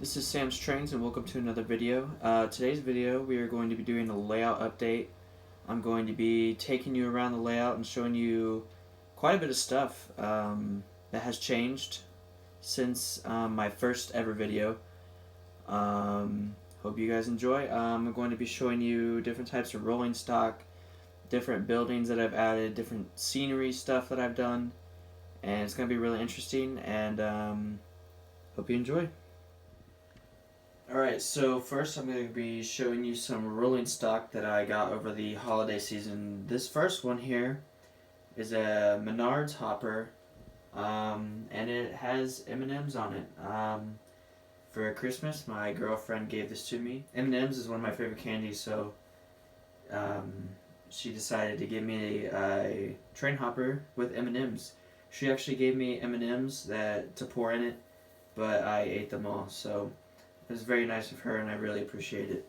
This is Sam's Trains and welcome to another video. Today's video we are going to be doing a layout update. I'm going to be taking you around the layout and showing you quite a bit of stuff that has changed since my first ever video. Hope you guys enjoy. I'm going to be showing you different types of rolling stock, different buildings that I've added, different scenery stuff that I've done, and it's going to be really interesting and hope you enjoy. Alright, so first I'm going to be showing you some rolling stock that I got over the holiday season. This first one here is a Menards hopper, and it has M&Ms on it. For Christmas, my girlfriend gave this to me. M&Ms is one of my favorite candies, so she decided to give me a train hopper with M&Ms. She actually gave me M&Ms to pour in it, but I ate them all, so it was very nice of her and I really appreciate it.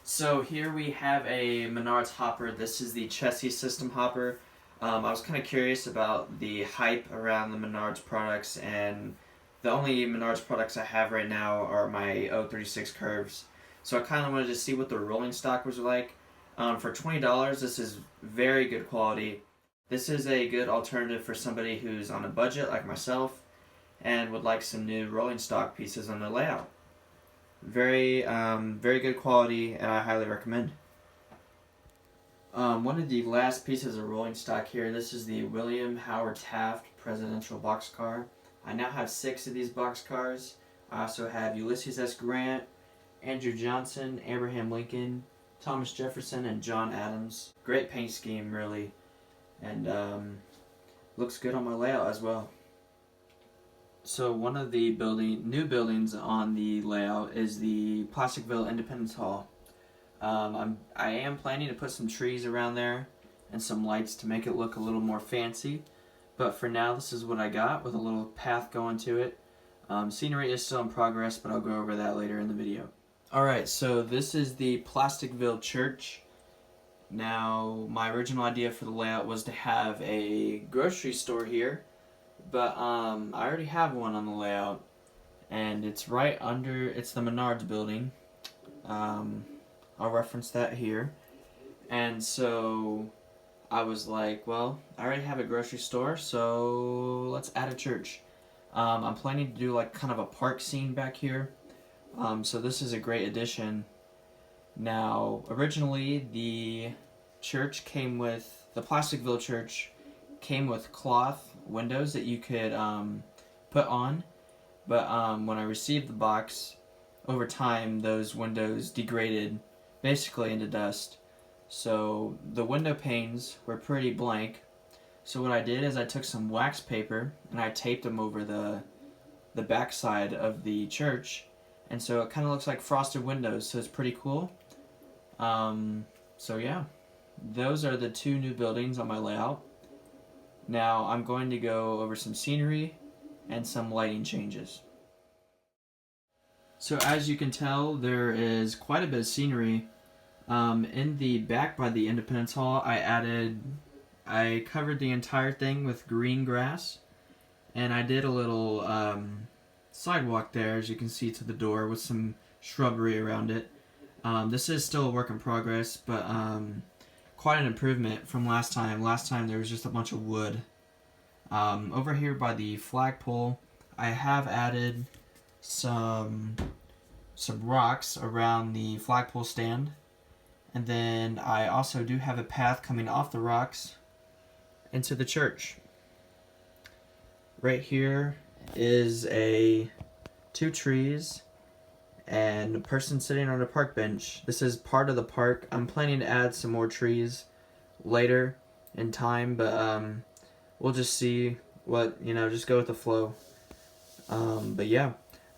So here we have a Menards hopper. This is the Chessie system hopper. I was kind of curious about the hype around the Menards products, and the only Menards products I have right now are my 036 curves. So I kind of wanted to see what the rolling stock was like. For $20, this is very good quality. This is a good alternative for somebody who's on a budget like myself and would like some new rolling stock pieces on their layout. Very good quality, and I highly recommend. One of the last pieces of rolling stock here, this is the William Howard Taft presidential boxcar. I now have 6 of these boxcars. I also have Ulysses S. Grant, Andrew Johnson, Abraham Lincoln, Thomas Jefferson, and John Adams. Great paint scheme, really, and looks good on my layout as well. So one of the new buildings on the layout is the Plasticville Independence Hall. I am planning to put some trees around there and some lights to make it look a little more fancy. But for now, this is what I got with a little path going to it. Scenery is still in progress, but I'll go over that later in the video. Alright, so this is the Plasticville Church. Now, my original idea for the layout was to have a grocery store here, but I already have one on the layout, and it's right under, it's the Menards building. I'll reference that here. And so I was like, well, I already have a grocery store, so let's add a church. I'm planning to do like kind of a park scene back here. So this is a great addition. Now, originally the church came with, the Plasticville Church came with cloth windows that you could put on, but when I received the box, over time those windows degraded basically into dust. So the window panes were pretty blank. So what I did is I took some wax paper and I taped them over the back side of the church, and so it kind of looks like frosted windows, so it's pretty cool. So yeah, those are the 2 new buildings on my layout. Now I'm going to go over some scenery and some lighting changes. So as you can tell, there is quite a bit of scenery. In the back by the Independence Hall, I covered the entire thing with green grass, and I did a little sidewalk there, as you can see, to the door with some shrubbery around it. This is still a work in progress, but quite an improvement from last time. Last time there was just a bunch of wood. Over here by the flagpole, I have added some rocks around the flagpole stand, and then I also do have a path coming off the rocks into the church. Right here is 2 trees and a person sitting on a park bench. This is part of the park. I'm planning to add some more trees later in time, but we'll just see what, just go with the flow. But yeah,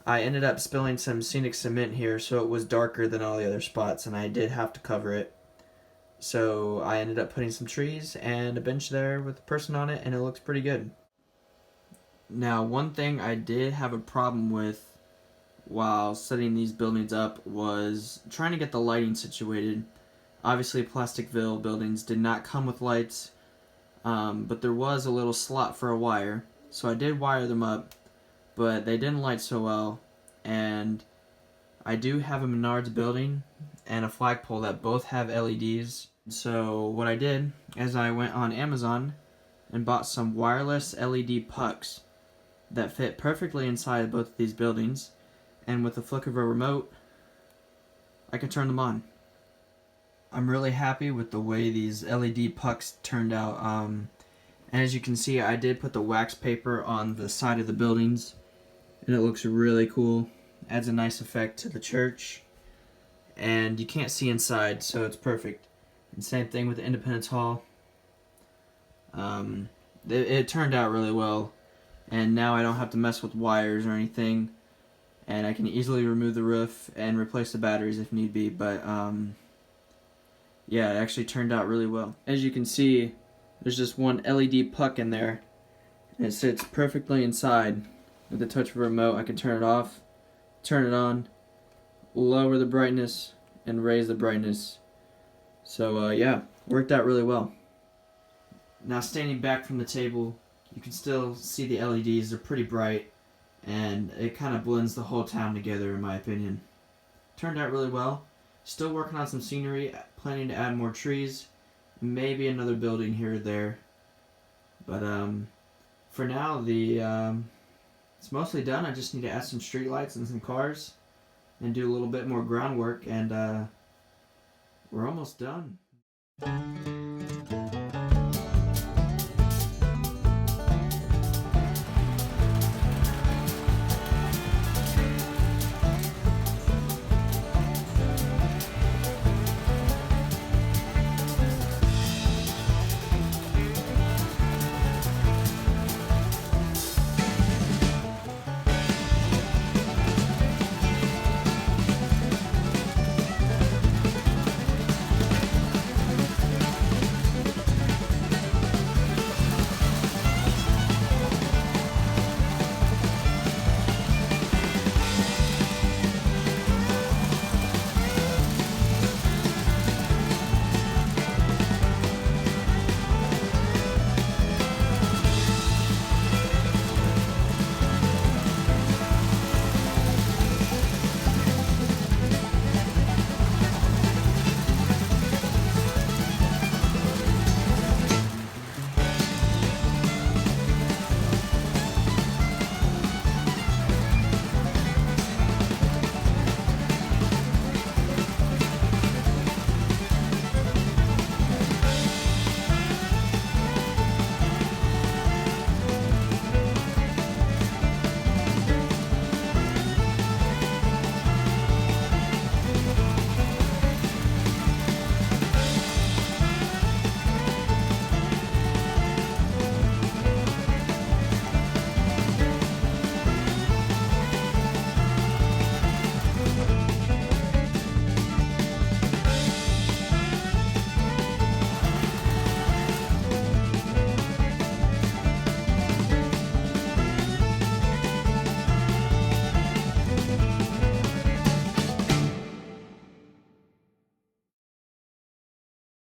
I ended up spilling some scenic cement here, so it was darker than all the other spots, and I did have to cover it. So I ended up putting some trees and a bench there with a person on it, and it looks pretty good. Now, one thing I did have a problem with while setting these buildings up was trying to get the lighting situated. Obviously, Plasticville buildings did not come with lights, but there was a little slot for a wire, so I did wire them up. but they didn't light so well. And I do have a Menards building and a flagpole that both have LEDs. So what I did is I went on Amazon and bought some wireless LED pucks that fit perfectly inside both of these buildings, and with the flick of a remote I can turn them on. I'm really happy with the way these LED pucks turned out. And as you can see, I did put the wax paper on the side of the buildings, and it looks really cool. Adds a nice effect to the church, and you can't see inside, so it's perfect. And same thing with the Independence Hall. It turned out really well, and now I don't have to mess with wires or anything, and I can easily remove the roof and replace the batteries if need be. But yeah, it actually turned out really well. As you can see, there's just one LED puck in there, and it sits perfectly inside. With the touch of a remote, I can turn it off, turn it on, lower the brightness, and raise the brightness. So yeah, worked out really well. Now standing back from the table, you can still see the LEDs. They're pretty bright, and it kind of blends the whole town together, in my opinion. Turned out really well. Still working on some scenery, planning to add more trees, maybe another building here or there. But for now, it's mostly done. I just need to add some streetlights and some cars and do a little bit more groundwork, and we're almost done.